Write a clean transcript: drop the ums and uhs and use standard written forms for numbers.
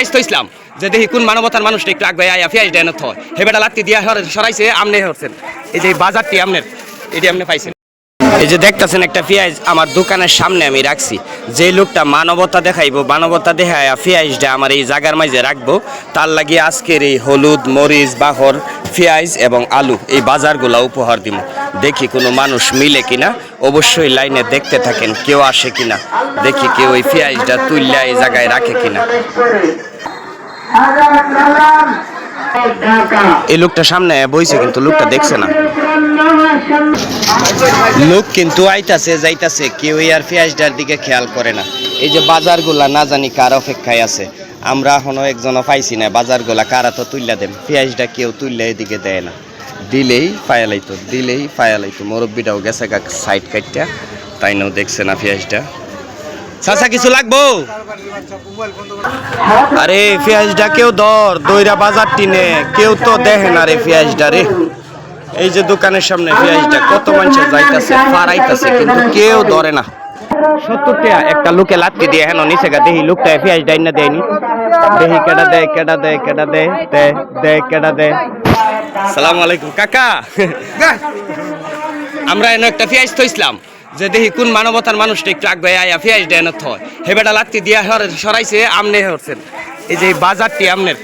ইসলাম যে দেখি কোন মানবতার মানুষটা একটু আগে আয়া ফিয়াজ দেন হয় হে বেটা লাত্তি দিয়া সরাইছে আমনে হচ্ছেন এই যে বাজারটি আমনের এটি আপনি পাইছেন এই যে দেখতেছেন একটা পেঁয়াজ আমার দোকানের সামনে আমি রাখছি যে লোকটা মানবতা দেখাইবো মানবতা দেখায় পেঁয়াজটা আমার এই জায়গার মাঝে রাখবো তার লাগিয়ে আজকের এই হলুদ মরিচ বাহর পেঁয়াজ এবং আলু এই বাজারগুলা উপহার দিব দেখি কোনো মানুষ মিলে কিনা অবশ্যই লাইনে দেখতে থাকেন কেউ আসে কিনা দেখি কেউ ওই পেঁয়াজটা তুললে এই জায়গায় রাখে কিনা এই লোকটা সামনে বইছে কিন্তু লোকটা দেখছে না লোক কিন্তু আইতাছে যাইতাছে কেউ আর পেঁয়াজটার দিকে খেয়াল করে না এই যে বাজারগুলা না জানি কার অপেক্ষায় আছে আমরা এখনো একজনও পাইছি না বাজারগুলা কারা তো তুললা দেন পেঁয়াজটা কেউ তুললে এদিকে দেয় না দিলেই পায়ালাইতো মুরব্বিটাও গেছে সাইড কাটটা তাই নাও দেখছে না পেঁয়াজটা চাচা কিছু লাগবো আরে পেঁয়াজটা কেউ দইরা বাজার টিনে কেউ তো দেখে না রে পেঁয়াজটা রে এই যে দোকানের সামনে পেঁয়াজটা কত মানুষ যাইতাছে ফারাইতাছে কিন্তু কেউ ধরে না 70 টাকা একটা লোকে লাত্তি দিয়ে হেন নিচে গা দেখি লোকটা পেঁয়াজ ডাইন না দেয়নি দেখি কেডা দেয় সালাম আলাইকুম কাকা আমরা এনে একটা পেঁয়াজ থইছিলাম যে দেখি কোন মানবতার মানুষটা একটু আগে আয়া পেঁয়াজ দেন হয় হে বেটা লাত্তি দিয়া সরাইছে আমনে হচ্ছেন এই যে বাজারটি আমনের